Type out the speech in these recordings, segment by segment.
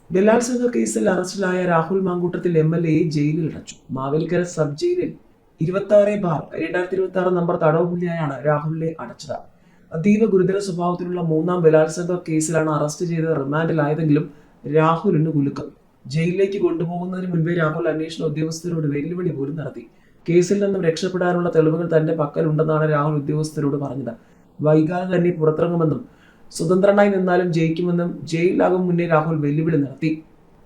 ബലാത്സംഗ കേസിൽ അറസ്റ്റിലായ രാഹുൽ മാങ്കൂട്ടത്തിൽ MLA ജയിലിൽ അടച്ചു. മാവേലിക്കര സബ് ജയിലിൽ 26/2026 നമ്പർ തടവ് പുള്ളിയായാണ് രാഹുലിനെ അടച്ചത്. അതീവ ഗുരുതര സ്വഭാവത്തിലുള്ള മൂന്നാം ബലാത്സംഗ കേസിലാണ് അറസ്റ്റ് ചെയ്ത് റിമാൻഡിലായതെങ്കിലും രാഹുലിന് കുലുക്കം. ജയിലിലേക്ക് കൊണ്ടുപോകുന്നതിന് മുൻപേ രാഹുൽ അന്വേഷണ ഉദ്യോഗസ്ഥരോട് വെല്ലുവിളി പോലും നടത്തി. കേസിൽ നിന്നും രക്ഷപ്പെടാനുള്ള തെളിവുകൾ തന്റെ പക്കലുണ്ടെന്നാണ് രാഹുൽ ഉദ്യോഗസ്ഥരോട് പറഞ്ഞത്. വൈകാതെ തന്നെ പുറത്തിറങ്ങുമെന്നും സ്വതന്ത്രനായി നിന്നാലും ജയിക്കുമെന്നും ജയിലിലാകും മുന്നേ രാഹുൽ വെല്ലുവിളി നടത്തി.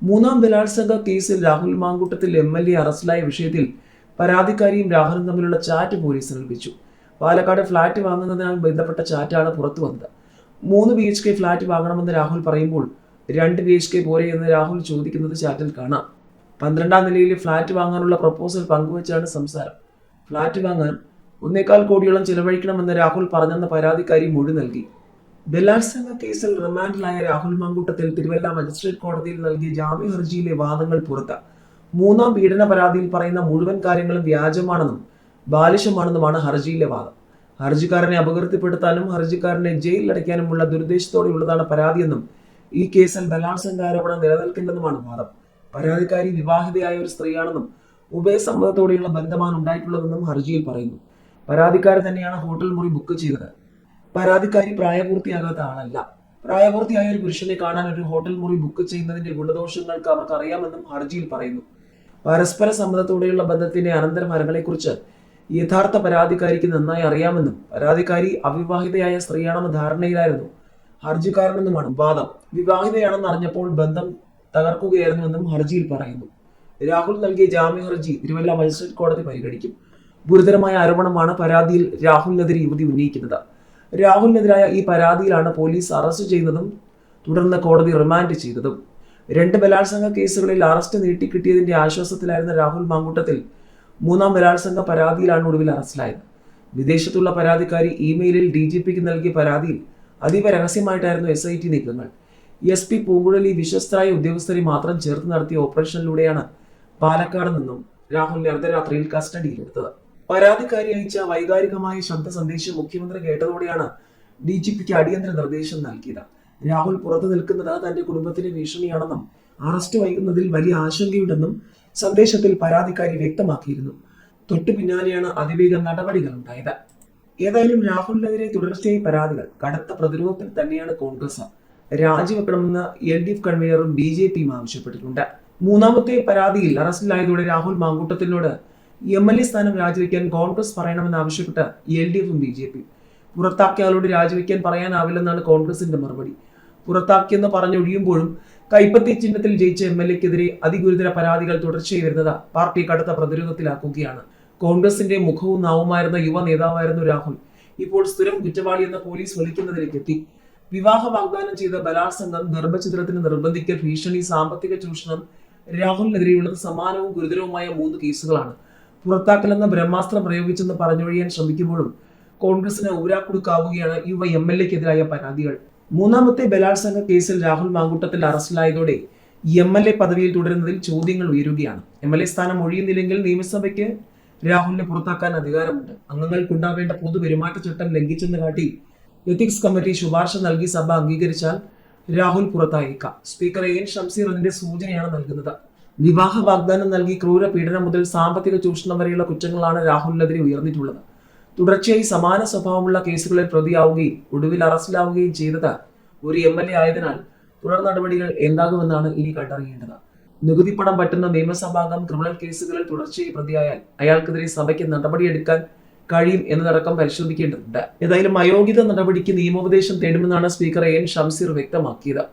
മൂന്നാം ബലാത്സംഗ കേസിൽ രാഹുൽ മാങ്കൂട്ടത്തിൽ MLA അറസ്റ്റിലായ വിഷയത്തിൽ പരാതിക്കാരിയും രാഹുലും തമ്മിലുള്ള ചാറ്റ് പോലീസ് ലഭിച്ചു. പാലക്കാട് ഫ്ളാറ്റ് വാങ്ങുന്നതിനാൽ ബന്ധപ്പെട്ട ചാറ്റാണ് പുറത്തു വന്നത്. 3 BHK ഫ്ളാറ്റ് വാങ്ങണമെന്ന് രാഹുൽ പറയുമ്പോൾ 2 BHK പോരെ എന്ന് രാഹുൽ ചോദിക്കുന്നത് ചാറ്റിൽ കാണാം. 12ാം നിലയിൽ ഫ്ളാറ്റ് വാങ്ങാനുള്ള പ്രപ്പോസൽ പങ്കുവച്ചാണ് സംസാരം. ഫ്ളാറ്റ് വാങ്ങാൻ 1.25 കോടിയോളം ചിലവഴിക്കണമെന്ന് രാഹുൽ പറഞ്ഞെന്ന പരാതിക്കാരി മൊഴി നൽകി. ബലാത്സംഗ കേസിൽ റിമാൻഡിലായ രാഹുൽ മാങ്കൂട്ടത്തിൽ തിരുവല്ല മജിസ്ട്രേറ്റ് കോടതിയിൽ നൽകിയ ജാമ്യ ഹർജിയിലെ വാദങ്ങൾ പുറത്ത്. മൂന്നാം പീഡന പരാതിയിൽ പറയുന്ന മുഴുവൻ കാര്യങ്ങളും വ്യാജമാണെന്നും ബാലിശമാണെന്നുമാണ് ഹർജിയിലെ വാദം. ഹർജിക്കാരനെ അപകീർത്തിപ്പെടുത്താനും ഹർജിക്കാരനെ ജയിലിലടയ്ക്കാനുമുള്ള ദുരുദ്ദേശത്തോടെയുള്ളതാണ് പരാതിയെന്നും ഈ കേസിൽ ബലാത്സംഗ ആരോപണം നിലനിൽക്കില്ലെന്നുമാണ് വാദം. പരാതിക്കാരി വിവാഹിതയായ ഒരു സ്ത്രീയാണെന്നും ഉഭയസമ്മതത്തോടെയുള്ള ബന്ധമാണ് ഉണ്ടായിട്ടുള്ളതെന്നും ഹർജിയിൽ പറയുന്നു. പരാതിക്കാരി തന്നെയാണ് ഹോട്ടൽ മുറി ബുക്ക് ചെയ്തത്. പരാതിക്കാരി പ്രായപൂർത്തിയാകാത്ത ആളല്ല. പ്രായപൂർത്തിയായ ഒരു പുരുഷനെ കാണാൻ ഒരു ഹോട്ടൽ മുറി ബുക്ക് ചെയ്യുന്നതിന്റെ ഗുണദോഷങ്ങൾക്ക് അവർക്ക് അറിയാമെന്നും ഹർജിയിൽ പറയുന്നു. പരസ്പര സമ്മതത്തോടെയുള്ള ബന്ധത്തിന്റെ അനന്തരഫലങ്ങളെക്കുറിച്ച് യഥാർത്ഥ പരാതിക്കാരിക്ക് നന്നായി അറിയാമെന്നും പരാതിക്കാരി അവിവാഹിതയായ സ്ത്രീയാണെന്ന ധാരണയിലായിരുന്നു ഹർജിക്കാരനെന്നുമാണ് വാദം. വിവാഹിതയാണെന്ന് അറിഞ്ഞപ്പോൾ ബന്ധം തകർക്കുകയായിരുന്നുവെന്നും ഹർജിയിൽ പറയുന്നു. രാഹുൽ നൽകിയ ജാമ്യ ഹർജി തിരുവല്ല മജിസ്ട്രേറ്റ് കോടതി പരിഗണിക്കും. ഗുരുതരമായ ആരോപണമാണ് പരാതിയിൽ രാഹുലിനെതിരെ യുവതി ഉന്നയിക്കുന്നത്. രാഹുലിനെതിരായ ഈ പരാതിയിലാണ് പോലീസ് അറസ്റ്റ് ചെയ്യുന്നതും തുടർന്ന് കോടതി റിമാൻഡ് ചെയ്തതും. 2 ബലാത്സംഗ കേസുകളിൽ അറസ്റ്റ് നീട്ടിക്കിട്ടിയതിന്റെ ആശ്വാസത്തിലായിരുന്ന രാഹുൽ മാങ്കൂട്ടത്തിൽ മൂന്നാം ബലാത്സംഗ പരാതിയിലാണ് ഒടുവിൽ അറസ്റ്റിലായത്. വിദേശത്തുള്ള പരാതിക്കാരി ഇമെയിലിൽ DGPക്ക് നൽകിയ പരാതിയിൽ അതീവ രഹസ്യമായിട്ടായിരുന്നു SIT നീക്കങ്ങൾ. SP പൂങ്കുഴലി വിശ്വസ്തരായ ഉദ്യോഗസ്ഥരെ മാത്രം ചേർത്ത് നടത്തിയ ഓപ്പറേഷനിലൂടെയാണ് പാലക്കാട് നിന്നും രാഹുലിനെ അർദ്ധരാത്രിയിൽ കസ്റ്റഡിയിലെടുത്തത്. പരാതിക്കാരി അയച്ച വൈകാരികമായ ശബ്ദ സന്ദേശം മുഖ്യമന്ത്രി കേട്ടതോടെയാണ് DGPക്ക് അടിയന്തര നിർദ്ദേശം നൽകിയത്. രാഹുൽ പുറത്തു നിൽക്കുന്നത് തന്റെ കുടുംബത്തിന് ഭീഷണിയാണെന്നും അറസ്റ്റ് വൈകുന്നതിൽ വലിയ ആശങ്കയുണ്ടെന്നും സന്ദേശത്തിൽ പരാതിക്കാരി വ്യക്തമാക്കിയിരുന്നു. തൊട്ടു പിന്നാലെയാണ് അതിവേഗ നടപടികൾ ഉണ്ടായത്. ഏതായാലും രാഹുലിനെതിരെ തുടർച്ചയായി പരാതികൾ. കടുത്ത പ്രതിരോധത്തിൽ തന്നെയാണ് കോൺഗ്രസ്. രാജിവെക്കണമെന്ന് LDF കൺവീനറും BJPയും ആവശ്യപ്പെട്ടിട്ടുണ്ട്. മൂന്നാമത്തെ പരാതിയിൽ അറസ്റ്റിലായതോടെ രാഹുൽ മാങ്കൂട്ടത്തിനോട് MLA സ്ഥാനം രാജിവെക്കാൻ കോൺഗ്രസ് പറയണമെന്ന് ആവശ്യപ്പെട്ട് LDFും BJPയും. പുറത്താക്കിയ ആളോട് രാജിവെക്കാൻ പറയാനാവില്ലെന്നാണ് കോൺഗ്രസിന്റെ മറുപടി. പുറത്താക്കിയെന്ന് പറഞ്ഞൊഴിയുമ്പോഴും കൈപ്പത്തി ചിഹ്നത്തിൽ ജയിച്ച MLAക്കെതിരെ അതിഗുരുതര പരാതികൾ തുടർച്ചയായി വരുന്നത് പാർട്ടി കടുത്ത പ്രതിരോധത്തിലാക്കുകയാണ്. കോൺഗ്രസിന്റെ മുഖവും നാവുമായിരുന്ന യുവ നേതാവായിരുന്നു രാഹുൽ ഇപ്പോൾ സ്ഥിരം കുറ്റവാളി എന്ന പോലീസ് വിളിക്കുന്നതിലേക്ക് എത്തി. വിവാഹ വാഗ്ദാനം ചെയ്ത ബലാത്സംഗം, ഗർഭഛിദ്രത്തിന് നിർബന്ധിക്കൽ, ഭീഷണി, സാമ്പത്തിക ചൂഷണം, രാഹുലിനെതിരെയുള്ളത് സമാനവും ഗുരുതരവുമായ 3 കേസുകളാണ്. പുറത്താക്കലെന്ന ബ്രഹ്മാസ്ത്രം പ്രയോഗിച്ചെന്ന് പറഞ്ഞൊഴിയാൻ ശ്രമിക്കുമ്പോഴും കോൺഗ്രസിന് ഊരാക്കുടുക്കാവുകയാണ് യുവ MLAക്കെതിരായ പരാതികൾ. മൂന്നാമത്തെ ബലാത്സംഗ കേസിൽ രാഹുൽ മാങ്കൂട്ടത്തിൽ അറസ്റ്റിലായതോടെ MLA പദവിയിൽ തുടരുന്നതിൽ ചോദ്യങ്ങൾ ഉയരുകയാണ്. MLA സ്ഥാനം ഒഴിയുന്നില്ലെങ്കിൽ നിയമസഭയ്ക്ക് രാഹുലിനെ പുറത്താക്കാൻ അധികാരമുണ്ട്. അംഗങ്ങൾക്കുണ്ടാവേണ്ട പൊതുപെരുമാറ്റച്ചട്ടം ലംഘിച്ചെന്ന് കാട്ടി എത്തിക്സ് കമ്മിറ്റി ശുപാർശ നൽകി സഭ അംഗീകരിച്ചാൽ രാഹുൽ പുറത്തായേക്കാം. സ്പീക്കർ AN ഷംസീർ ഇതിന്റെ സൂചനയാണ് നൽകുന്നത്. വിവാഹ വാഗ്ദാനം നൽകി ക്രൂര പീഡനം മുതൽ സാമ്പത്തിക ചൂഷണം വരെയുള്ള കുറ്റങ്ങളാണ് രാഹുലിനെതിരെ ഉയർന്നിട്ടുള്ളത്. തുടർച്ചയായി സമാന സ്വഭാവമുള്ള കേസുകളിൽ പ്രതിയാവുകയും ഒടുവിൽ അറസ്റ്റിലാവുകയും ചെയ്തത് ഒരു MLA ആയതിനാൽ തുടർ നടപടികൾ എന്താകുമെന്നാണ് ഇനി കണ്ടറിയേണ്ടത്. നികുതി പണം പറ്റുന്ന നിയമസഭാംഗം ക്രിമിനൽ കേസുകളിൽ തുടർച്ചയായി പ്രതിയായാൽ അയാൾക്കെതിരെ സഭയ്ക്ക് നടപടിയെടുക്കാൻ കഴിയും എന്നതടക്കം പരിശോധിക്കേണ്ടതുണ്ട്. ഏതായാലും അയോഗ്യത നടപടിക്ക് നിയമോപദേശം തേടുമെന്നാണ് സ്പീക്കർ AN ഷംസീർ വ്യക്തമാക്കിയത്.